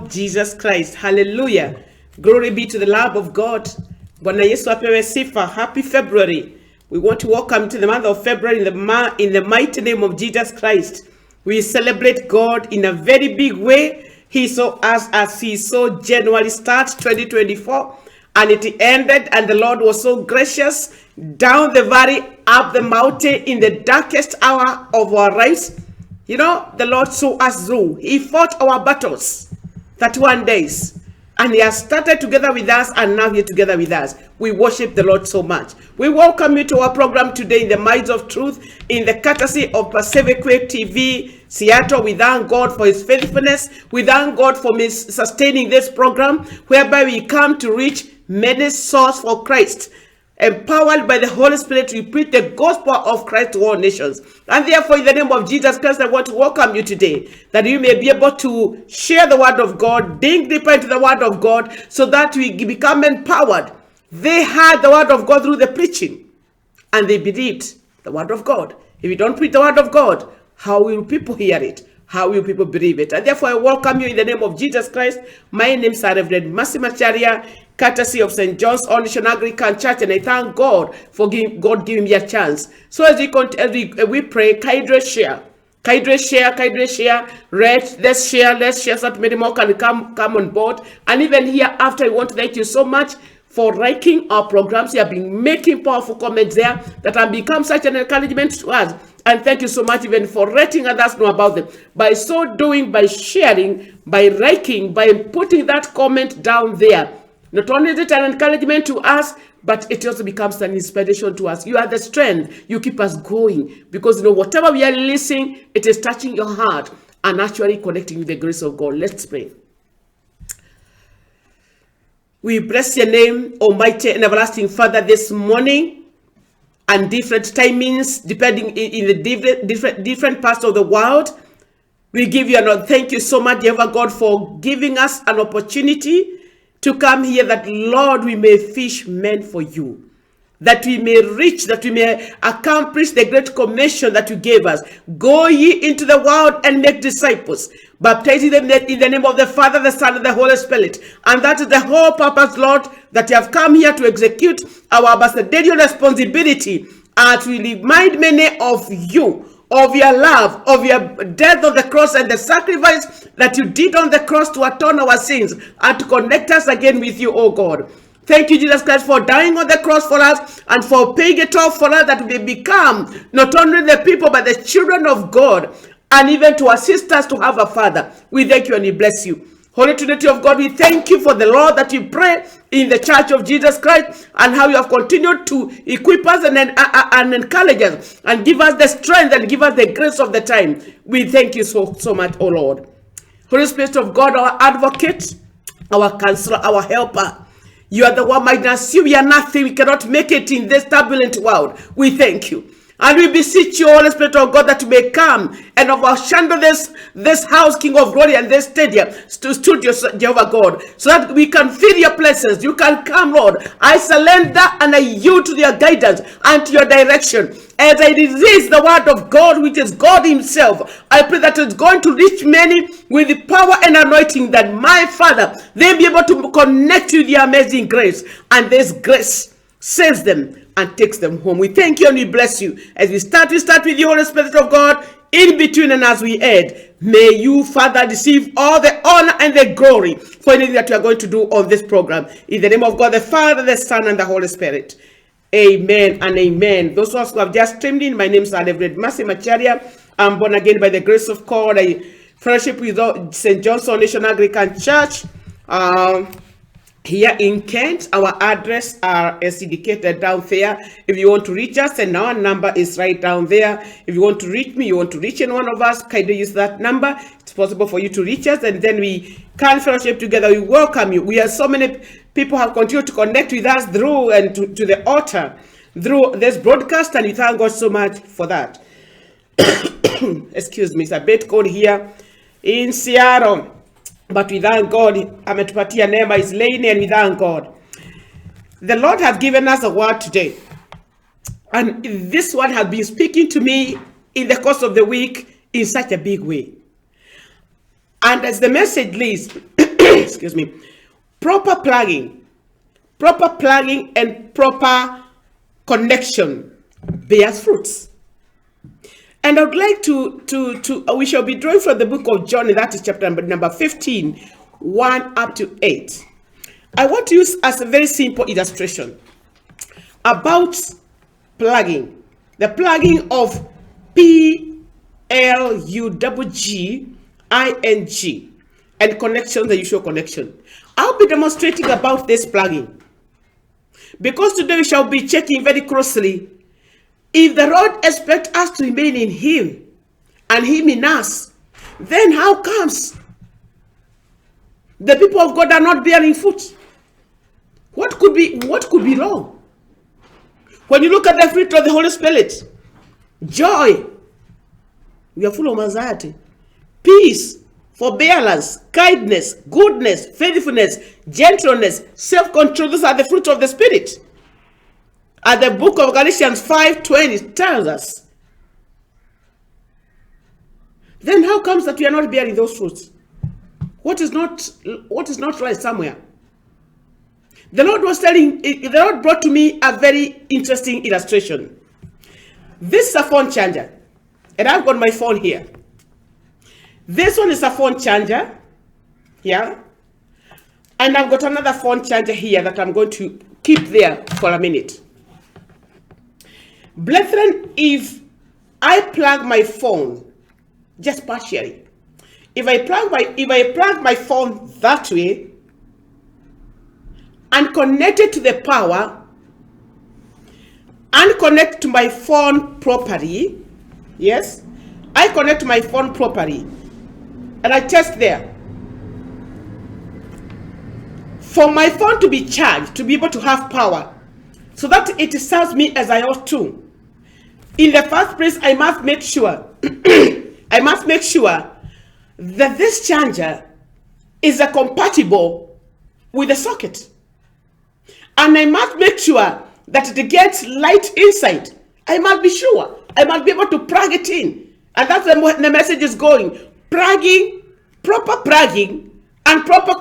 of Jesus Christ. Hallelujah. Glory be to the Lamb of God. Bwana Yesu apewe sifa. Happy February. We want to welcome to the month of February in the mighty name of Jesus Christ. We celebrate God in a very big way. He saw us as he saw January start 2024, and it ended, and the Lord was so gracious down the valley, up the mountain in the darkest hour of our lives. You know, the Lord saw us through. He fought our battles, 31 days. And he has started together with us, and now here together with us. We worship the Lord so much. We welcome you to our program today in the Minds of Truth, in the courtesy of Pacific Wave TV, Seattle. We thank God for his faithfulness. We thank God for sustaining this program, whereby we come to reach many souls for Christ. Empowered by the Holy Spirit, we preach the gospel of Christ to all nations. And therefore, in the name of Jesus Christ, I want to welcome you today, that you may be able to share the word of God, dig deeper into the word of God, so that we become empowered. They heard the word of God through the preaching, and they believed the word of God. If you don't preach the word of God, how will people hear it? How will people believe it? And therefore, I welcome you in the name of Jesus Christ. My name is Rev.Mercy Macharia, courtesy of St. John's Onision Anglican Church, and I thank God for giving me a chance. So as we pray, kindly share, let's share, let's share so that many more can come on board. And even here after, I want to thank you so much for liking our programs. You have been making powerful comments there that have become such an encouragement to us. And thank you so much even for letting others know about them. By so doing, by sharing, by liking, by putting that comment down there, not only is it an encouragement to us, but it also becomes an inspiration to us. You are the strength. You keep us going. Because, whatever we are listening, it is touching your heart and actually connecting with the grace of God. Let's pray. We bless your name, Almighty and everlasting Father, this morning, and different timings, depending in the different parts of the world. We give you thank you so much, Jehovah God, for giving us an opportunity to come here, that, Lord, we may fish men for you, that we may reach, that we may accomplish the great commission that you gave us. Go ye into the world and make disciples, baptizing them in the name of the Father, the Son, and the Holy Spirit. And that is the whole purpose, Lord, that you have come here to execute our ambassadorial responsibility, and to remind many of you, of your love, of your death on the cross, and the sacrifice that you did on the cross to atone our sins and to connect us again with you, oh God. Thank you, Jesus Christ, for dying on the cross for us and for paying it off for us, that we become not only the people but the children of God, and even to assist us to have a Father. We thank you and we bless you. Holy Trinity of God, we thank you for the Lord that we pray in the Church of Jesus Christ, and how you have continued to equip us and encourage us and give us the strength and give us the grace of the time. We thank you so much, oh Lord. Holy Spirit of God, our advocate, our counselor, our helper, you are the one. Minus you, we are nothing. We cannot make it in this turbulent world. We thank you. And we beseech you, Holy Spirit of God, that you may come and overshadow this house, King of Glory, and this studio, Jehovah God, so that we can feel your presence. You can come, Lord. I surrender and I yield to your guidance and to your direction. As I release the word of God, which is God himself, I pray that it's going to reach many with the power and anointing, that my Father, they'll be able to connect with your amazing grace. And this grace saves them and takes them home. We thank you and we bless you. As we start with you, Holy Spirit of God, in between and as we end. May you, Father, receive all the honor and the glory for anything that you are going to do on this program. In the name of God, the Father, the Son, and the Holy Spirit. Amen and amen. Those of us who have just streamed in, my name is Rev.Mercy Macharia. I'm born again by the grace of God. I fellowship with St. John's Onision Anglican Church. Here in Kent, our address is indicated down there. If you want to reach us, and our number is right down there. If you want to reach me, you want to reach any one of us, kindly use that number. It's possible for you to reach us, and then we can fellowship together. We welcome you. We have so many people have continued to connect with us through and to the altar through this broadcast, and we thank God so much for that. Excuse me, it's a bit cold here in Seattle. But we thank God. Ametupatia neema is laying, and we thank God. The Lord has given us a word today. And this word has been speaking to me in the course of the week in such a big way. And as the message reads, excuse me, proper plugging and proper connection bears fruits. And I would like we shall be drawing from the book of John, that is chapter number 15, 1 up to 8. I want to use as a very simple illustration about plugging, the plugging of P-L-U-G-G-I-N-G, and connection, the usual connection. I'll be demonstrating about this plugging, because today we shall be checking very closely if the Lord expects us to remain in Him and Him in us. Then how comes the people of God are not bearing fruit? What could be wrong? When you look at the fruit of the Holy Spirit, joy, we are full of anxiety, peace, forbearance, kindness, goodness, faithfulness, gentleness, self-control. Those are the fruits of the Spirit. As the book of Galatians 5:20 tells us. Then how comes that we are not bearing those fruits? What is not right somewhere? The Lord brought to me a very interesting illustration. This is a phone charger, and I've got my phone here. This one is a phone charger here, and I've got another phone charger here that I'm going to keep there for a minute. Brethren, if I plug my phone just partially, if I plug my phone that way and connect it to the power and connect to my phone properly, yes, I connect my phone properly and I test there. For my phone to be charged, to be able to have power, so that it serves me as I ought to, in the first place, I must make sure that this charger is compatible with the socket. And I must make sure that it gets light inside. I must be sure. I must be able to plug it in. And that's where the message is going. Plugging, proper plugging, and proper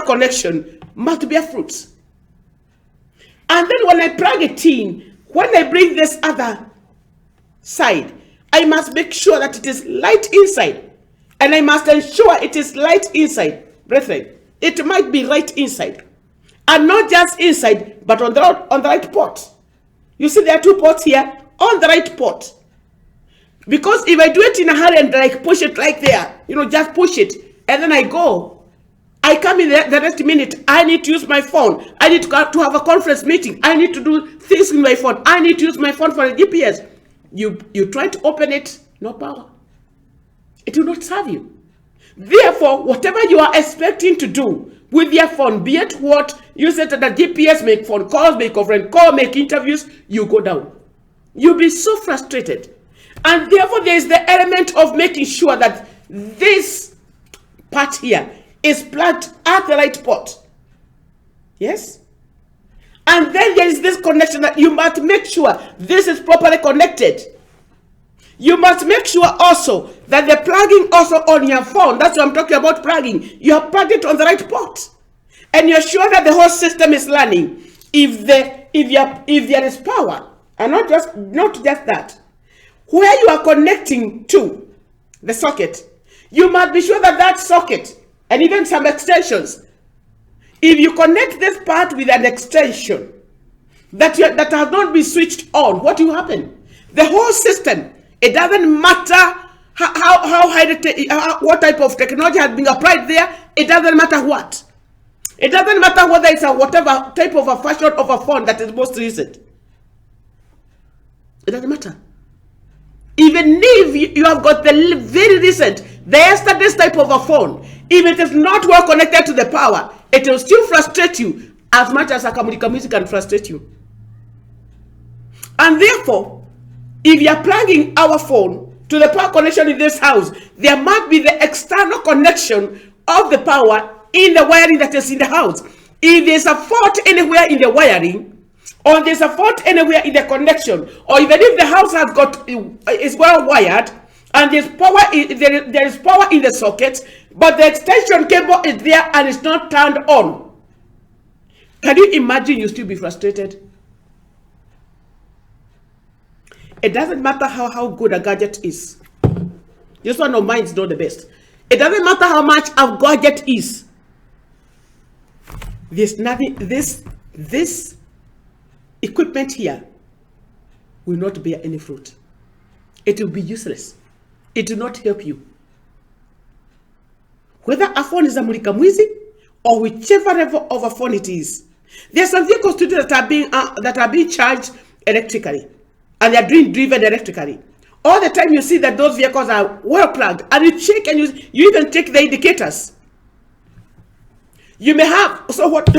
connection must bear fruits. And then when I plug it in, when I bring this other side, I must make sure that it is light inside. And I must ensure it is light inside. Brethren, it might be right inside. And not just inside, but on the right port. You see there are two ports here, on the right port. Because if I do it in a hurry and like push it like there, just push it, and then I go, I come in the next minute, I need to use my phone. I need to have a conference meeting. I need to do things with my phone. I need to use my phone for a GPS. You try to open it, no power. It will not serve you. Therefore, whatever you are expecting to do with your phone, be it what you said to the GPS, make phone calls, make conference call, make interviews, you go down. You'll be so frustrated. And therefore, there is the element of making sure that this part here is plugged at the right port. Yes? And then there is this connection that you must make sure this is properly connected. You must make sure also that the plugging also on your phone, that's what I'm talking about plugging, you have plugged it on the right port. And you're sure that the whole system is running. If there is power, and not just that, where you are connecting to the socket, you must be sure that that socket, and even some extensions, if you connect this part with an extension that has not been switched on, what will happen? The whole system, it doesn't matter what type of technology has been applied there. It doesn't matter what. It doesn't matter whether it's whatever type of a fashion of a phone that is most recent. It doesn't matter. Even if you have got the very recent, the yesterday's type of a phone, if it is not well connected to the power, it will still frustrate you as much as a Kamunika music can frustrate you. And therefore, if you are plugging our phone to the power connection in this house, there must be the external connection of the power in the wiring that is in the house. If there's a fault anywhere in the wiring, or there's a fault anywhere in the connection, or even if the house is well wired, and there is power in the socket, but the extension cable is there and it's not turned on. Can you imagine you still be frustrated? It doesn't matter how good a gadget is. This one of mine is not the best. It doesn't matter how much a gadget is. There's nothing, this equipment here will not bear any fruit. It will be useless. It will not help you. Whether a phone is a mwizi or whichever level of a phone it is. There are some vehicles today that are being charged electrically, and they are being driven electrically. All the time you see that those vehicles are well plugged, and you check and you even check the indicators. You may have, so what,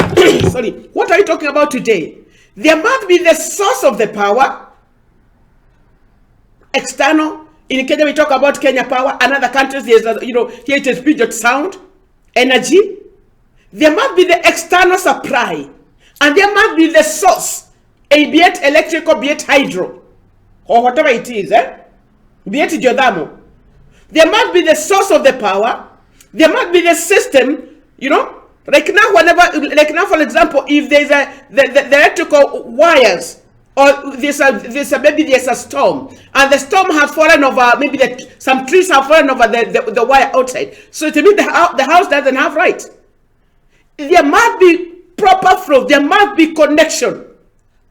sorry, what are you talking about today? There must be the source of the power, external. In Kenya, we talk about Kenya Power. And other countries, there's, here it is Puget Sound, energy. There must be the external supply. And there must be the source, be it electrical, be it hydro, or whatever it is, be it geothermal. There must be the source of the power. There must be the system, like now, for example, if there's the electrical wires, or maybe there's a storm, and the storm has fallen over, maybe some trees have fallen over the wire outside. So to me, the house doesn't have right. There must be proper flow. There must be connection.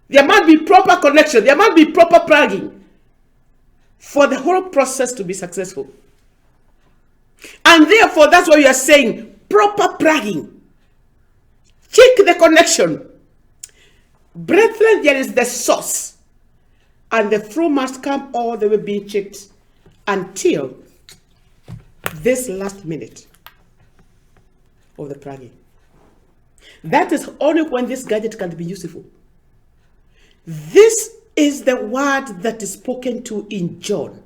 There must be proper connection. There must be proper plugging for the whole process to be successful. And therefore, that's why we are saying proper plugging. Check the connection. Brethren, there is the source, and the flow must come all the way being checked until this last minute of the plugging. That is only when this gadget can be useful. This is the word that is spoken to in John,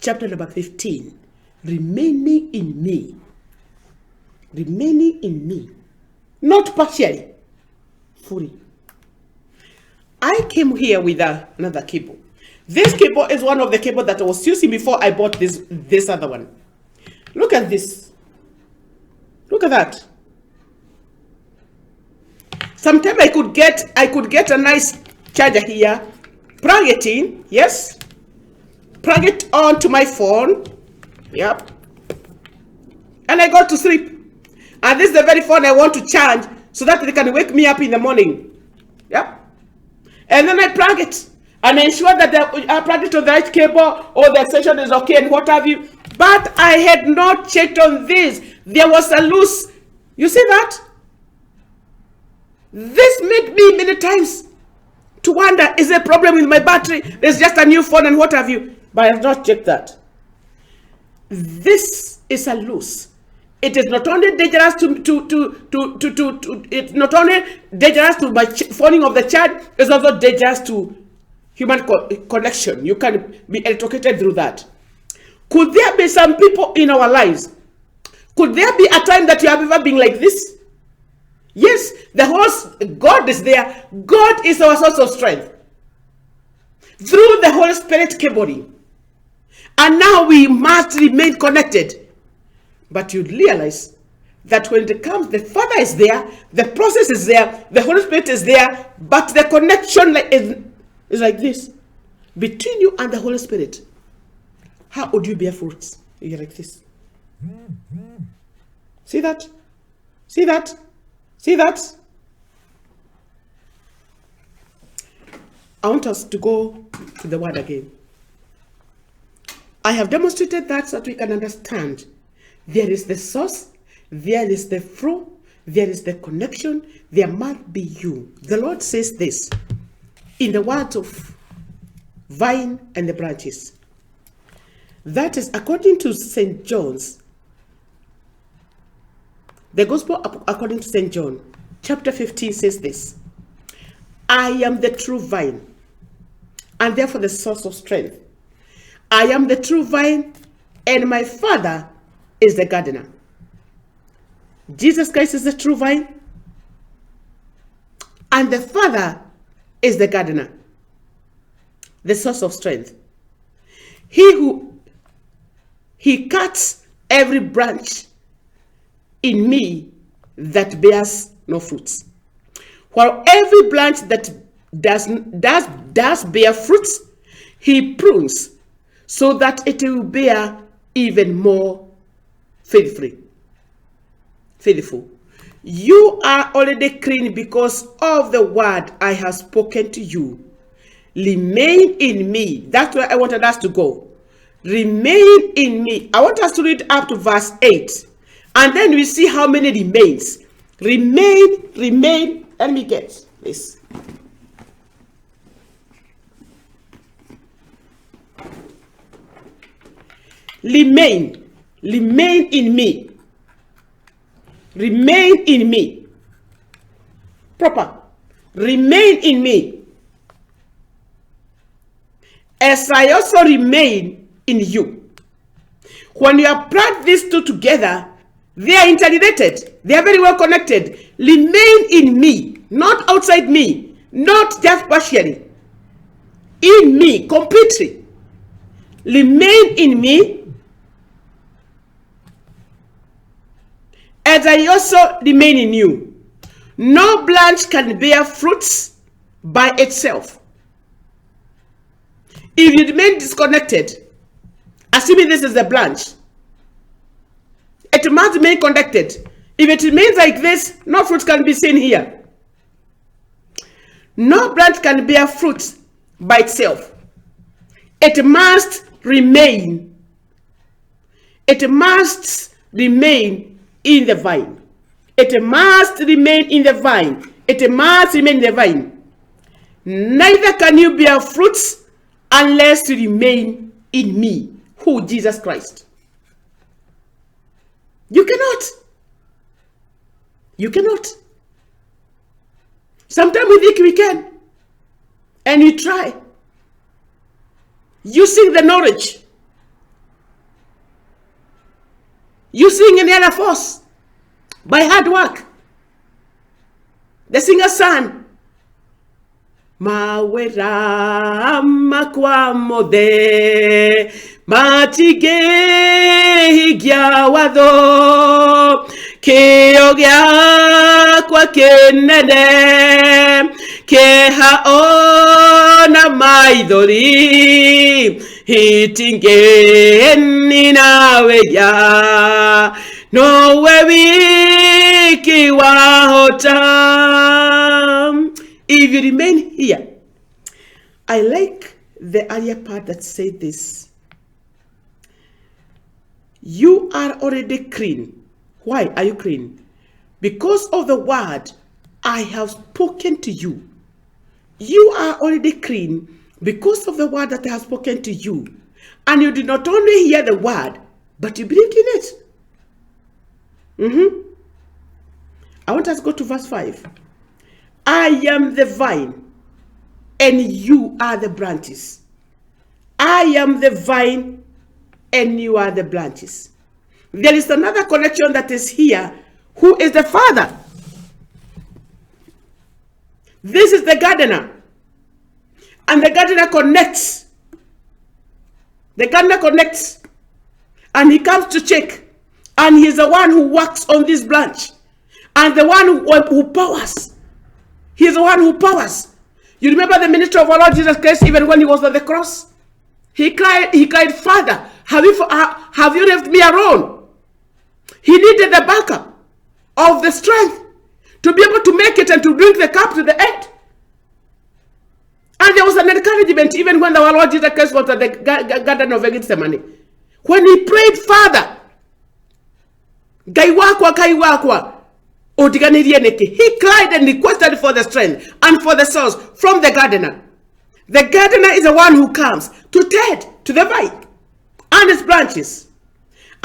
chapter number 15. Remaining in me. Remaining in me. Not partially, fully. I came here with another cable. This cable is one of the cables that I was using before I bought this other one. Look at this. Look at that. Sometimes I could get a nice charger here, plug it in, yes, plug it onto my phone, yep, and I go to sleep. And this is the very phone I want to charge so that it can wake me up in the morning, yep. And then I plug it and ensure that I plug it to the right cable or the extension is okay and what have you. But I had not checked on this. There was a loose. You see that? This made me many times to wonder, is there a problem with my battery? There's just a new phone and what have you. But I have not checked that. This is a loose. It is not only dangerous it's not only dangerous to my phoning of the charge, it's also dangerous to human connection. You can be electrocuted through that. Could there be some people in our lives? Could there be a time that you have ever been like this? Yes, God is there. God is our source of strength. Through the Holy Spirit cabling. And now we must remain connected. But you realize that when it comes, the Father is there, the process is there, the Holy Spirit is there, but the connection is like this. Between you and the Holy Spirit, how would you bear fruits? You're like this. See that? See that? See that? I want us to go to the word again. I have demonstrated that so that we can understand. There is the source, there is the flow, there is the connection, there must be you. The Lord says this in the words of vine and the branches. That is according to St. John's. The Gospel according to St. John, chapter 15 says this. I am the true vine, and therefore the source of strength. I am the true vine, and my Father is the gardener. Jesus Christ is the true vine, and the Father is the gardener, the source of strength. He who he cuts every branch in me that bears no fruits. While every branch that does bear fruits, he prunes so that it will bear even more faithful. You are already clean because of the word I have spoken to you. Remain in me. That's where I wanted us to go. Remain in me. I want us to read up to verse 8. And then we see how many remains. Remain. Let me get this. Remain in me. Remain in me. Proper. Remain in me. As I also remain in you. When you apply these two together, they are interrelated. They are very well connected. Remain in me, not outside me, not just partially. In me, completely. Remain in me. As I also remain in you. No branch can bear fruits by itself. If you remain disconnected, assuming this is a branch, it must remain connected. If it remains like this, no fruit can be seen here. No branch can bear fruit by itself. It must remain. It must remain in the vine. It must remain in the vine. It must remain in the vine. Neither can you bear fruits unless you remain in me, who Jesus Christ. You cannot. You cannot. Sometimes we think we can. And we try. Using the knowledge. Using any other force. By hard work. The singer sang. Mawera makwa mode matige higya wado keogya kwa kenene ke haona maidori hitingeni nawe ya nowe wiki wahota. If you remain here, I like the earlier part that said this. You are already clean. Why are you clean? Because of the word I have spoken to you. You are already clean because of the word that I have spoken to you. And you did not only hear the word, but you believed in it. I want us to go to verse 5. I am the vine, and you are the branches. I am the vine, and you are the branches. There is another connection that is here. Who is the Father? This is the gardener. And the gardener connects. The gardener connects. And he comes to check. And he's the one who works on this branch. And the one who powers. He's the one who powers. You remember the ministry of our Lord Jesus Christ, even when he was on the cross? He cried, Father, have you left me alone? He needed the backup of the strength to be able to make it and to bring the cup to the end. And there was an encouragement even when our Lord Jesus Christ was at the Garden of Gethsemane. When he prayed, Father, Gaiwakwa, he cried and requested for the strength and for the source from the gardener. The gardener is the one who comes to tend to the vine and its branches.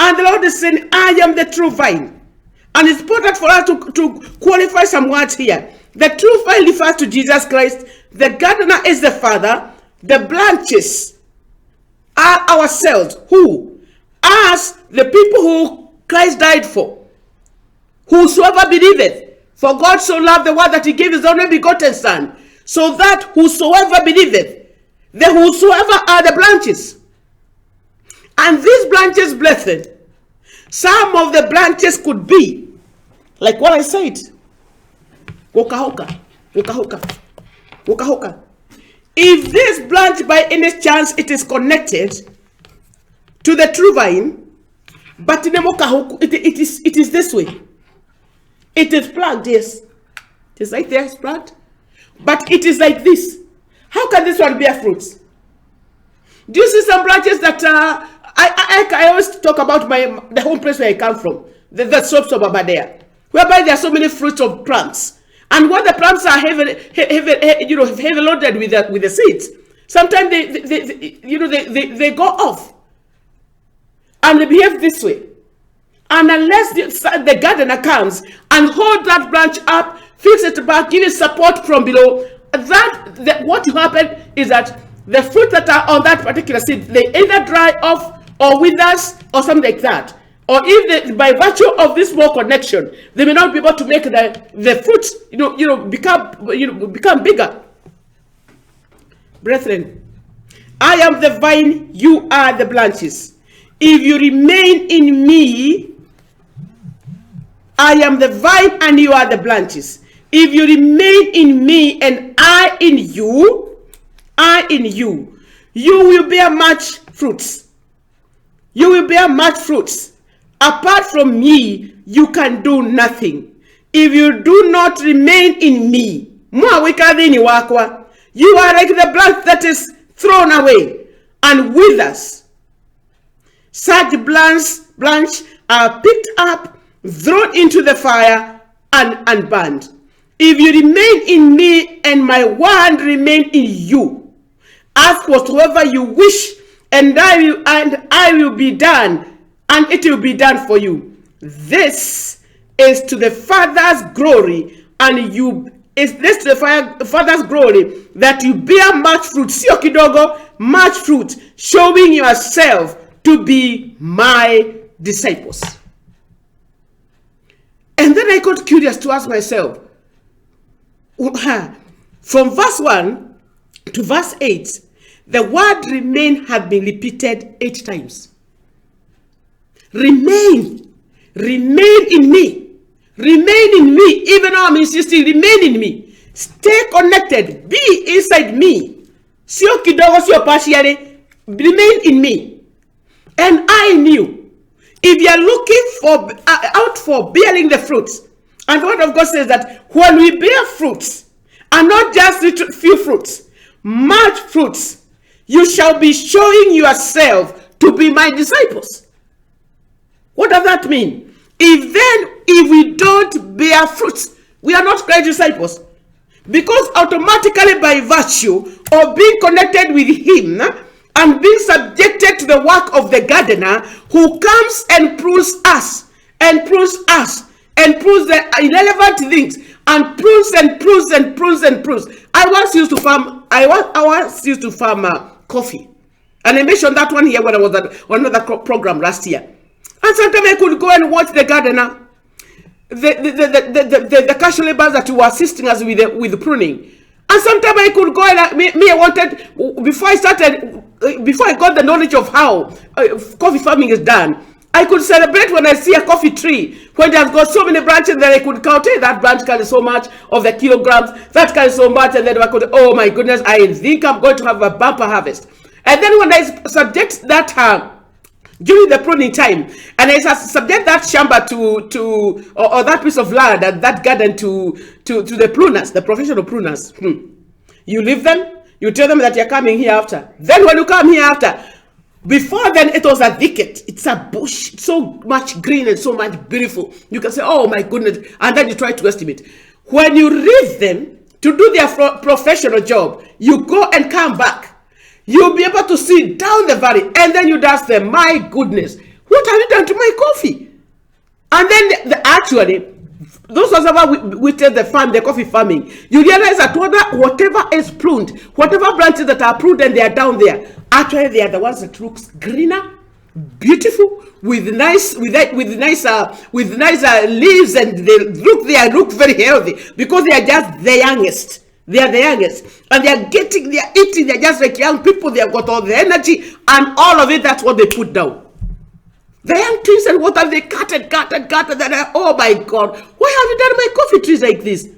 And the Lord is saying, I am the true vine. And it's important for us to qualify some words here. The true vine refers to Jesus Christ. The gardener is the Father. The branches are ourselves. Who? Us, the people who Christ died for. Whosoever believeth, for God so loved the world that he gave his only begotten Son, so that whosoever believeth, the whosoever are the branches. And these branches, brethren, some of the branches could be, like what I said, wokahoka. If this branch by any chance it is connected to the true vine, but in it is this way. It is plugged, yes. It is like this, plugged. But it is like this. How can this one bear fruits? Do you see some branches that I always talk about the home place where I come from, the slopes of Abadea, whereby there are so many fruits of plants, and when the plants are heavy loaded with the seeds, sometimes they go off, and they behave this way. And unless the gardener comes and hold that branch up, fix it back, give it support from below, what will happen is that the fruit that are on that particular seed, they either dry off or withers or something like that. Or if by virtue of this small connection, they may not be able to make the fruits become bigger. Brethren, I am the vine, you are the branches. If you remain in me, I am the vine and you are the branches. If you remain in me and I in you, you will bear much fruits. You will bear much fruits. Apart from me, you can do nothing. If you do not remain in me, you are like the branch that is thrown away and withers. Such branch are picked up, thrown into the fire, and burned. If you remain in me and my word remain in you, ask whatsoever you wish, and I will be done, and it will be done for you. This is to the Father's glory, and this to the Father's glory, that you bear much fruit, much fruit, showing yourself to be my disciples. And then I got curious to ask myself, from verse 1 to verse 8, the word remain had been repeated 8 times. Remain in me, even though I'm insisting, remain in me, stay connected, be inside me, sio kidogo, sio partially, remain in me. And I knew, if you are looking out for bearing the fruits, and the word of God says that when we bear fruits, and not just few fruits, much fruits, you shall be showing yourself to be my disciples. What does that mean? If we don't bear fruits, we are not Christ's disciples. Because automatically by virtue of being connected with him and being subjected to the work of the gardener who comes and prunes us and prunes the irrelevant things and prunes. I once used to farm coffee, and I mentioned that one here when I was at another program last year. And sometimes I could go and watch the gardener, the casual laborers that were assisting us with the pruning. And sometimes I could go and I wanted, before I got the knowledge of how coffee farming is done, I could celebrate when I see a coffee tree, when it has got so many branches that I could count, hey, that branch carries so much of the kilograms, that carries so much, and then I could, oh my goodness, I think I'm going to have a bumper harvest. And then when I subject that during the pruning time, and I subject that shamba or that piece of land and that garden to the pruners, the professional pruners. You leave them, you tell them that you're coming here after. Then when you come here after, before then it was a thicket, it's a bush, it's so much green and so much beautiful. You can say, oh my goodness, and then you try to estimate. When you leave them to do their professional job, you go and come back. You'll be able to see down the valley, and then you ask them, my goodness, what have you done to my coffee? And then actually, those of us we tell the coffee farming, you realize that whatever is pruned, whatever branches that are pruned and they are down there, actually they are the ones that looks greener, beautiful, with nice leaves, and they look very healthy because they are just the youngest. They are the youngest. And they are eating, they're just like young people. They have got all the energy and all of it. That's what they put down. The young trees and what have they cut. Then oh my God, why have you done my coffee trees like this?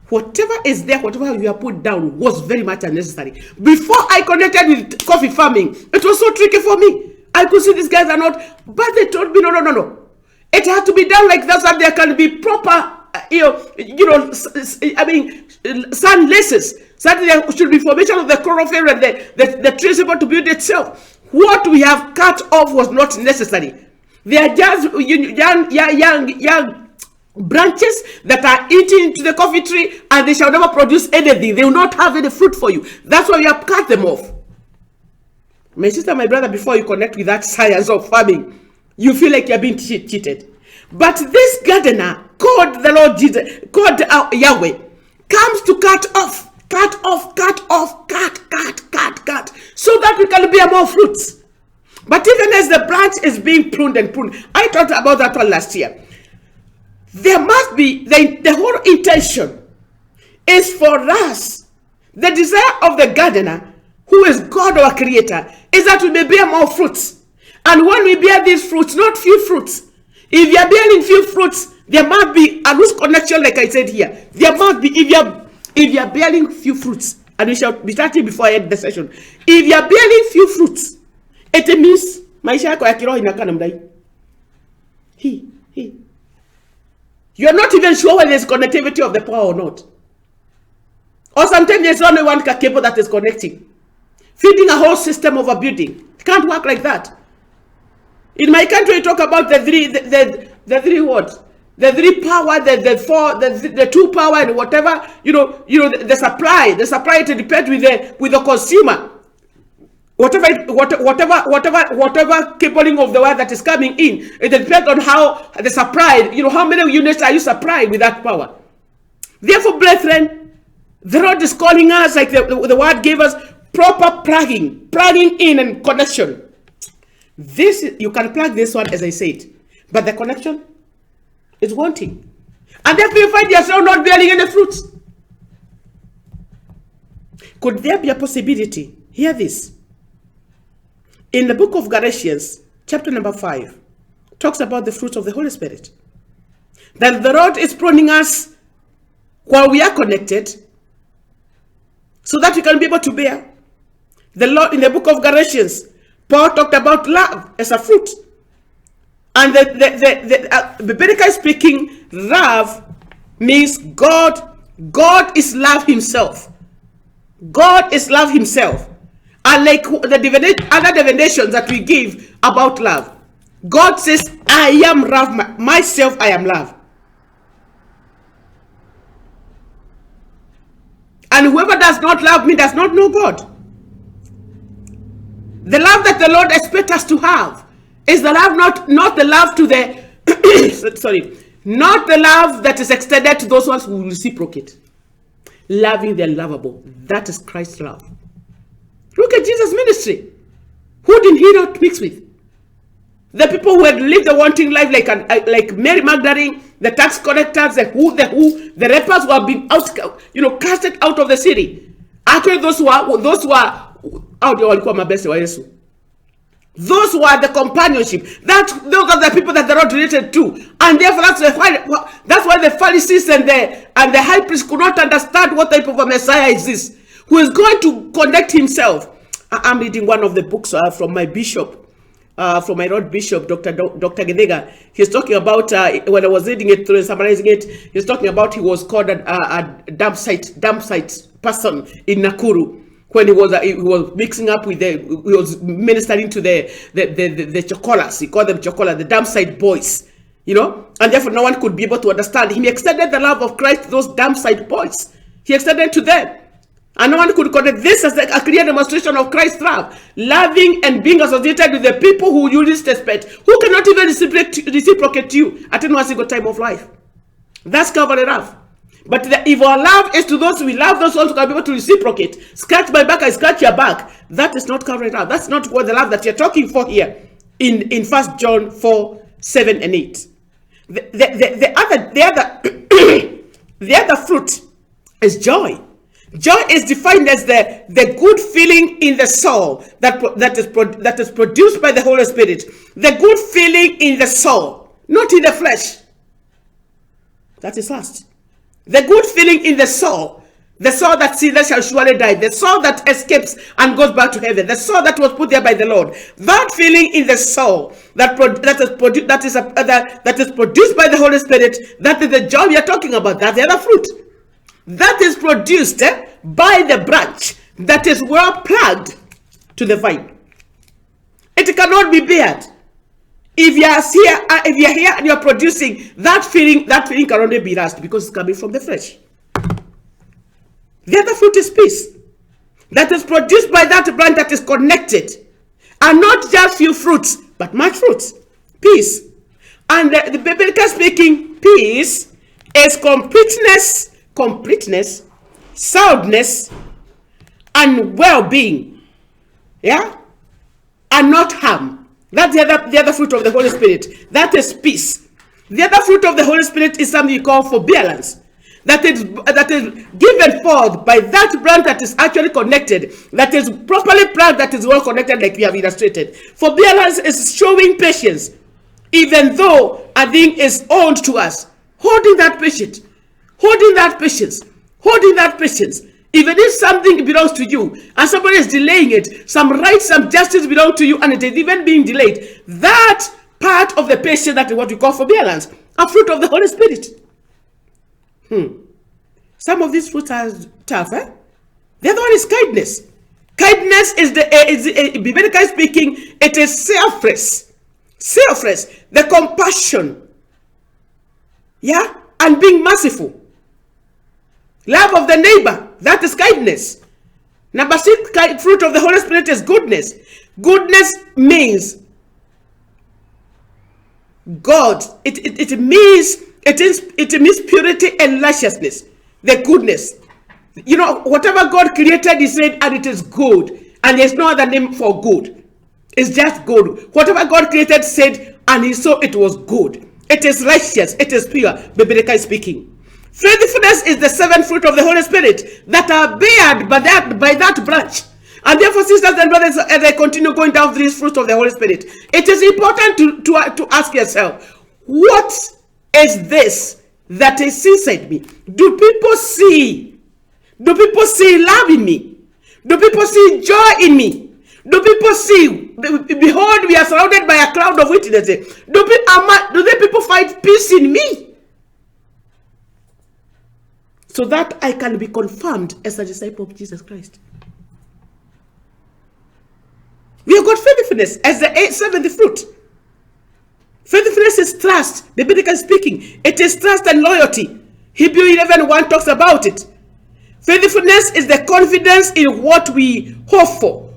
Whatever is there, whatever you have put down was very much unnecessary. Before I connected with coffee farming, it was so tricky for me. I could see these guys are not, but they told me, no. It has to be done like that so that there can be proper, sun laces. So that there should be formation of the chlorophyll and the tree is able to build itself. What we have cut off was not necessary. They are just young branches that are eating into the coffee tree, and they shall never produce anything. They will not have any fruit for you. That's why we have cut them off. My sister, my brother, before you connect with that science of farming, you feel like you're being cheated. But this gardener, called the Lord Jesus, called Yahweh, comes to cut off, so that we can bear more fruits. But even as the branch is being pruned, I talked about that one last year. There must be, the whole intention is for us, the desire of the gardener, who is God our creator, is that we may bear more fruits. And when we bear these fruits, not few fruits, if you are bearing few fruits, there must be a loose connection, like I said here. There must be, if you are bearing few fruits, and we shall be starting before I end the session. If you are bearing few fruits, it means maisha yako ya kiroho inakaa namna hii. You are not even sure whether there's connectivity of the power or not. Or sometimes there's only one cable that is connecting. Feeding a whole system of a building. It can't work like that. In my country, we talk about the three what? The three power, the two power, and whatever, the supply. The supply, it depends with the consumer. Whatever cabling of the wire that is coming in, it depends on how the supply, how many units are you supplying with that power. Therefore, brethren, the Lord is calling us, like the word gave us, proper plugging in and connection. You can plug this one, as I said, but the connection is wanting. And therefore you find yourself not bearing any fruits. Could there be a possibility? Hear this. In the book of Galatians, chapter number 5, talks about the fruits of the Holy Spirit. That the Lord is pruning us while we are connected, so that we can be able to bear. The Lord, in the book of Galatians, Paul talked about love as a fruit. And biblically speaking, love means God is love himself. God is love himself. And like the other divinations that we give about love, God says, I am love, myself I am love. And whoever does not love me does not know God. The love that the Lord expects us to have is the love, not the love to the, not the love that is extended to those ones who reciprocate. Loving the unlovable. That is Christ's love. Look at Jesus' ministry. Who did he not mix with? The people who had lived a wanting life, like Mary Magdalene, the tax collectors, the lepers who have been casted out of the city. Actually, those who are those who are the companionship. Those are the people that they're not related to, and therefore that's why the Pharisees and the high priest could not understand what type of a Messiah is this, who is going to connect himself. I'm reading one of the books from my bishop, from my Lord Bishop, Dr. Gedega. He's talking about, when I was reading it through and summarizing it, he's talking about he was called a dump site person in Nakuru, when he was mixing up with he was ministering to the chocolas. He called them chocola, the dump site boys, and therefore no one could be able to understand him. He extended the love of Christ to those dump site boys. He extended to them. And no one could connect this as a clear demonstration of Christ's love, loving and being associated with the people who you least expect, who cannot even reciprocate you at any single time of life. That's Calvary love. But if our love is to those we love, those ones who can be able to reciprocate, scratch my back, I scratch your back. That is not Calvary love. That's not what the love that you're talking for here in 1 John 4, 7 and 8. The other fruit is joy. Joy is defined as the good feeling in the soul that is produced by the Holy Spirit. The good feeling in the soul, not in the flesh. That is first. The good feeling in the soul that sinners shall surely die, the soul that escapes and goes back to heaven, the soul that was put there by the Lord. That feeling in the soul that is produced by the Holy Spirit, that is the joy we are talking about. That's the other fruit. That is produced by the branch that is well plugged to the vine. It cannot be bared. If you are here and you are producing that feeling can only be lost because it's coming from the flesh. The other fruit is peace, that is produced by that branch that is connected, and not just few fruits, but much fruits. Peace, and the biblical speaking, peace is completeness, soundness, and well-being, and not harm. That's the other fruit of the Holy Spirit. That is peace. The other fruit of the Holy Spirit is something you call forbearance. That is given forth by that branch that is actually connected, that is properly plugged, that is well connected, like we have illustrated. Forbearance is showing patience, even though a thing is owed to us. Holding that patience, even if something belongs to you and somebody is delaying it, some rights, some justice belong to you, and it is even being delayed. That part of the patience, that is what we call forbearance, a fruit of the Holy Spirit. Some of these fruits are tough. The other one is kindness. Kindness is biblically speaking, it is selfless, the compassion, and being merciful. Love of the neighbor, that is kindness. Number 6, fruit of the Holy Spirit is goodness. Goodness means God. It means purity and righteousness. The goodness. Whatever God created, He said, and it is good. And there's no other name for good. It's just good. Whatever God created said, and He saw it was good. It is righteous. It is pure, biblically speaking. Faithfulness is the 7th fruit of the Holy Spirit that are bared by that branch. And therefore, sisters and brothers, as I continue going down these fruits of the Holy Spirit, it is important to ask yourself, what is this that is inside me? Do people see love in me? Do people see joy in me? Do people see, behold, we are surrounded by a cloud of witnesses? Do people find peace in me? So that I can be confirmed as a disciple of Jesus Christ. We have got faithfulness as the 7th fruit. Faithfulness is trust, biblically speaking. It is trust and loyalty. Hebrew 11:1 talks about it. Faithfulness is the confidence in what we hope for.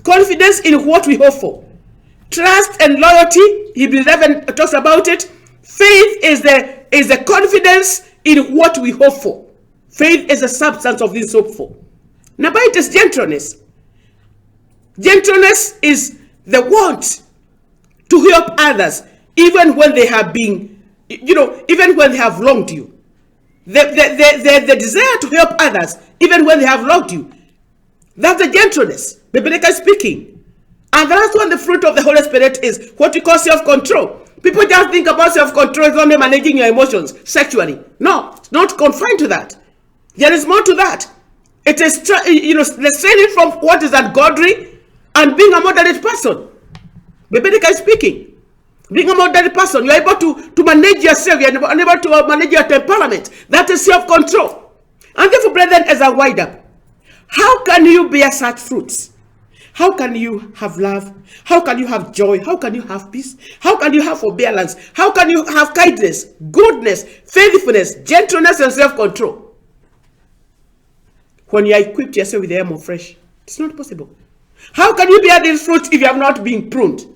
Confidence in what we hope for. Trust and loyalty, Hebrew 11 talks about it. Faith is the confidence in what we hope for. Faith is the substance of this hope for. Number 8 is gentleness. Gentleness is the want to help others, even when they have been, even when they have wronged you. The desire to help others, even when they have wronged you. That's the gentleness, biblically speaking. And the last one, the fruit of the Holy Spirit, is what we call self-control. People just think about self-control as only managing your emotions sexually. No, it's not confined to that. There is more to that. It is, restraining from what is ungodly and being a moderate person. Biblically speaking, being a moderate person, you're able to manage yourself, you're able to manage your temperament. That is self-control. And therefore, brethren, as I wind up, how can you bear such fruits? How can you have love? How can you have joy? How can you have peace? How can you have forbearance? How can you have kindness, goodness, faithfulness, gentleness, and self-control? When you are equipped yourself with the armor of flesh, it's not possible. How can you bear these fruits if you have not been pruned?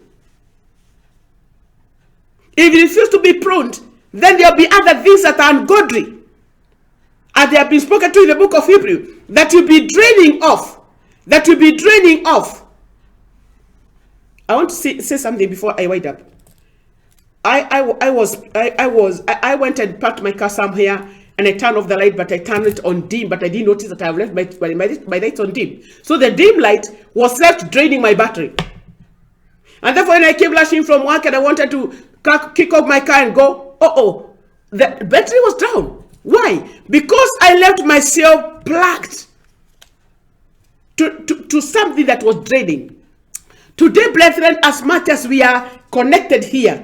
If you refuse to be pruned, then there will be other things that are ungodly. As they have been spoken to in the book of Hebrew, that you'll be draining off. I want to say something before I wind up. I went and parked my car somewhere, and I turned off the light, but I turned it on dim, but I didn't notice that I have left my lights on dim. So the dim light was left draining my battery. And therefore, when I came rushing from work and I wanted to kick off my car and go, the battery was down. Why? Because I left myself plugged to something that was draining. Today, brethren, as much as we are connected here,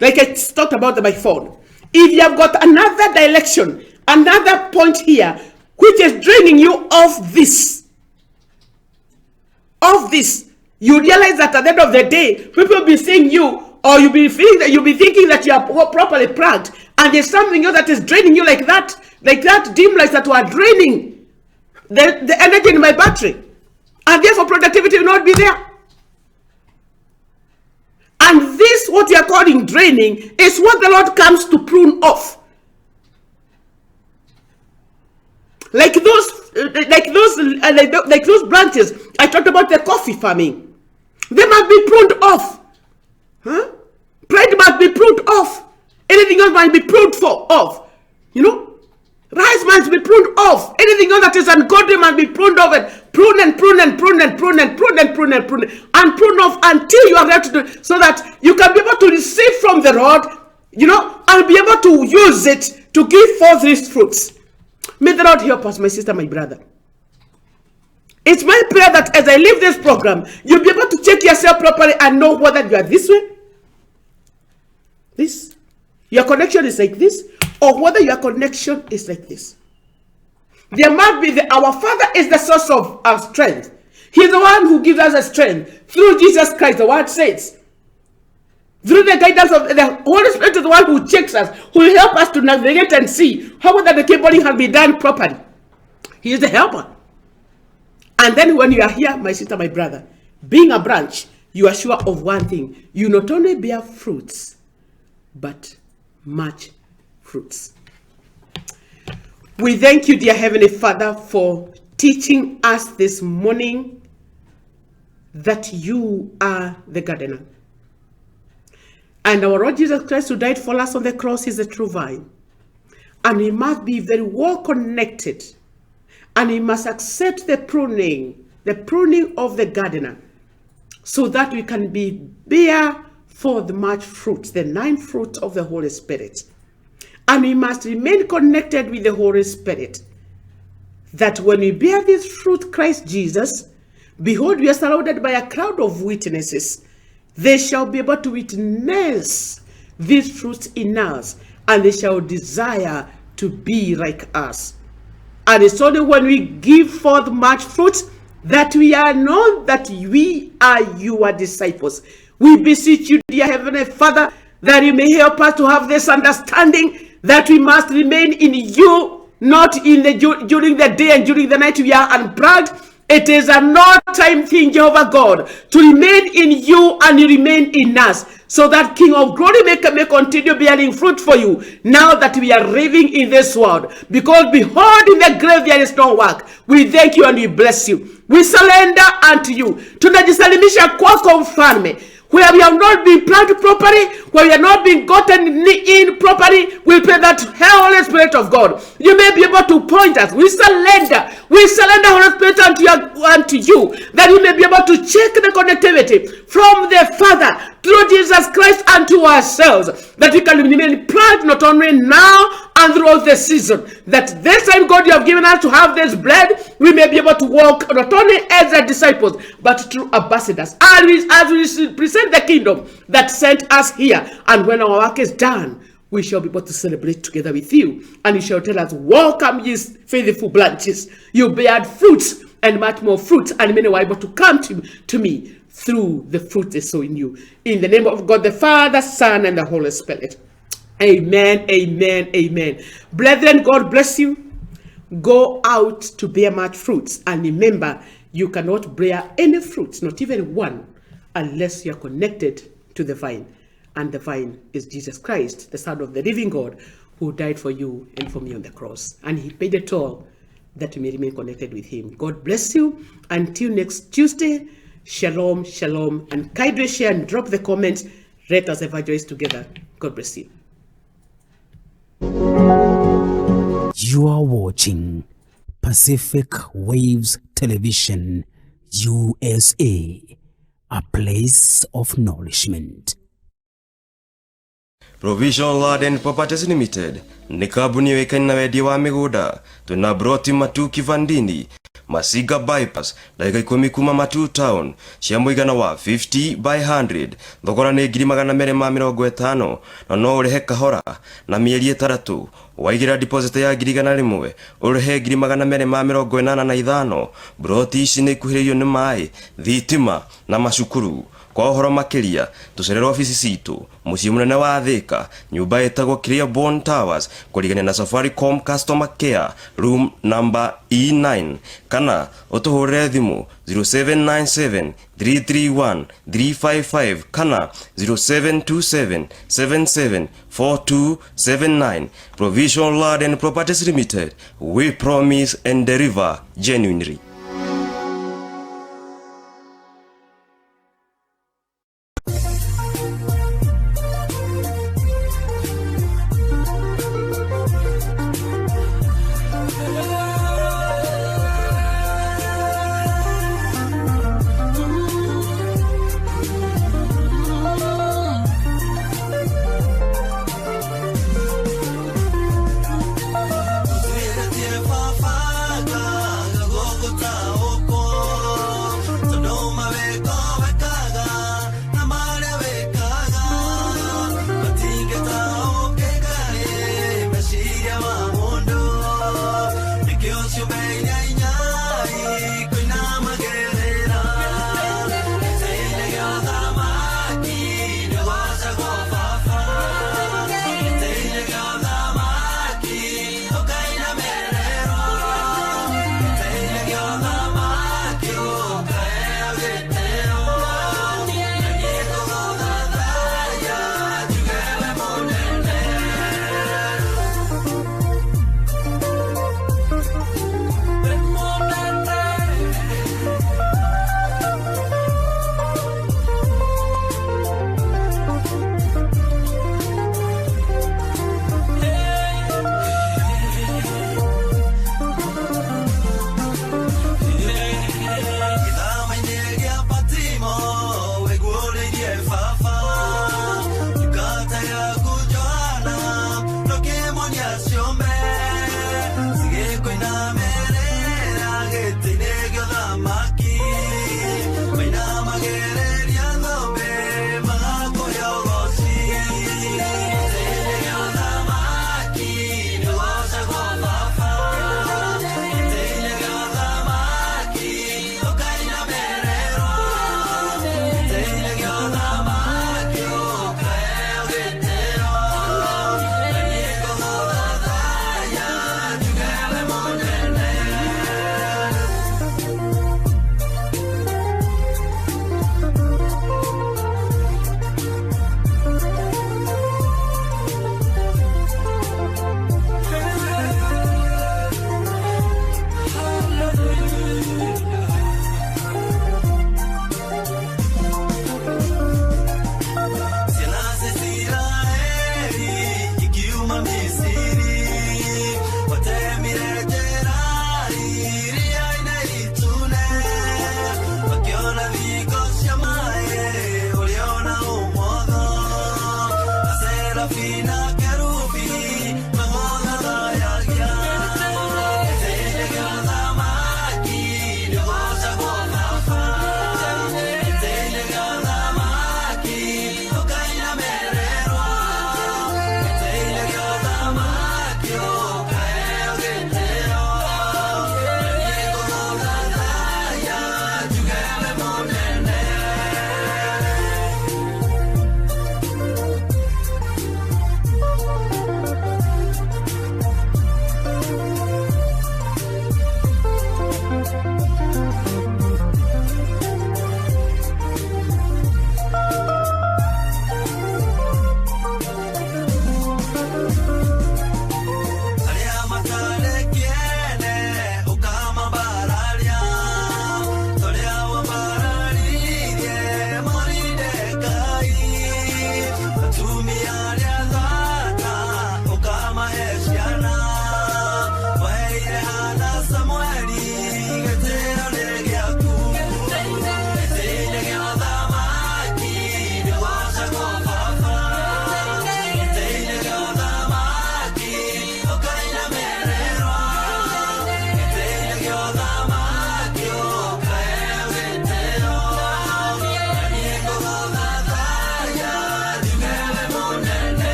like I talked about my phone, if you have got another direction, another point here, which is draining you off this, you realize that at the end of the day, people will be seeing you, or you'll be thinking that you are properly plugged, and there's something else that is draining you like that dim lights that were draining the energy in my battery, and therefore productivity will not be there. And this, what you are calling draining, is what the Lord comes to prune off. Like those branches I talked about, the coffee farming, they must be pruned off. Pride must be pruned off. Anything else must be pruned off. Rice must be pruned off. Anything else that is ungodly must be pruned off. And prune off until you are ready to do it, so that you can be able to receive from the Lord, and be able to use it to give forth these fruits. May the Lord help us, my sister, my brother. It's my prayer that as I leave this program, you'll be able to check yourself properly and know whether you are this way, your connection is like this, or whether your connection is like this. There must be our Father is the source of our strength. He's the one who gives us the strength through Jesus Christ. The word says, through the guidance of the Holy Spirit is the one who checks us, who will help us to navigate and see how that the cabling has been done properly. He is the helper. And then when you are here, my sister, my brother, being a branch, you are sure of one thing: you not only bear fruits, but much fruits. We thank you, dear Heavenly Father, for teaching us this morning that you are the gardener. And our Lord Jesus Christ, who died for us on the cross, is the true vine. And we must be very well connected. And we must accept the pruning of the gardener, so that we can bear forth much fruit, the 9 fruits of the Holy Spirit. And we must remain connected with the Holy Spirit, that when we bear this fruit, Christ Jesus, behold, we are surrounded by a crowd of witnesses. They shall be able to witness these fruits in us, and they shall desire to be like us. And it's only when we give forth much fruit that we are known that we are your disciples. We beseech you, dear Heavenly Father, that you may help us to have this understanding that we must remain in you, not in during the day and during the night we are unplugged. It is a no-time thing, Jehovah God, to remain in you and you remain in us, so that King of Glory may continue bearing fruit for you now that we are living in this world. Because behold, in the grave there is no work. We thank you and we bless you. We surrender unto you. Tunajisalimisha kwako mfalme. Where we have not been planted properly, where we have not been gotten in properly, we pray that Holy Spirit of God, you may be able to point us. We surrender, Holy Spirit, unto you, that you may be able to check the connectivity from the Father through Jesus Christ unto ourselves, that we can remain planted not only now and throughout the season, that this time, God, you have given us to have this bread, we may be able to walk not only as the disciples, but through ambassadors, as we present the kingdom that sent us here. And when our work is done, we shall be able to celebrate together with you. And you shall tell us, welcome, ye faithful branches. You bear fruits and much more fruit, and many were able to come to me through the fruit they sow in you. In the name of God, the Father, Son, and the Holy Spirit. Amen, amen, amen. Brethren, God bless you. Go out to bear much fruits. And remember, you cannot bear any fruits, not even one, unless you are connected to the vine. And the vine is Jesus Christ, the Son of the living God, who died for you and for me on the cross. And he paid the toll that we may remain connected with him. God bless you. Until next Tuesday, shalom, shalom. And kindly share and drop the comments. Let us evangelize together. God bless you. You are watching Pacific Waves Television, USA, a place of nourishment. Provision Land and Properties Limited ni kabuni wekani na wedi wa miguda. Tuna broti matu kivandini Masiga bypass daika 10 kuma Matu town ciambo igana wa 50 by 100 thogora ni 250 na no urehe kahora na mieri 3 waigira deposit ya 100 urehe 285 broti ici ni kuhirio ni mai thitima na macukuru. Kwa uhoro makiria tucerera ofisi citu muciĩ munene wa Thika nyumba etagwo Clearbone Towers kurigania na Safaricom Customer Care room number E9 kana utuhurire thimu 0797 331 355 kana 0727 77 4279. Provision Land and Properties Limited, we promise and deliver genuinely.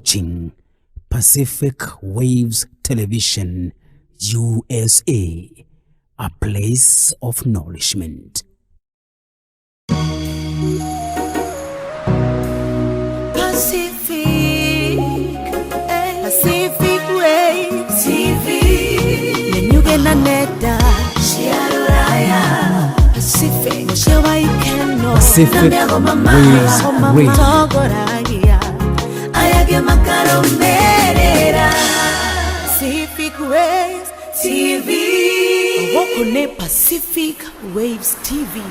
watching Pacific Waves Television, USA, a place of nourishment. Pacific Waves TV. Nenyuge na neta Shiaraya Pacific Mshewa ikeno Pacific Waves Radio. Ayage makaro merera Pacific Waves TV. Woko ne Pacific Waves TV.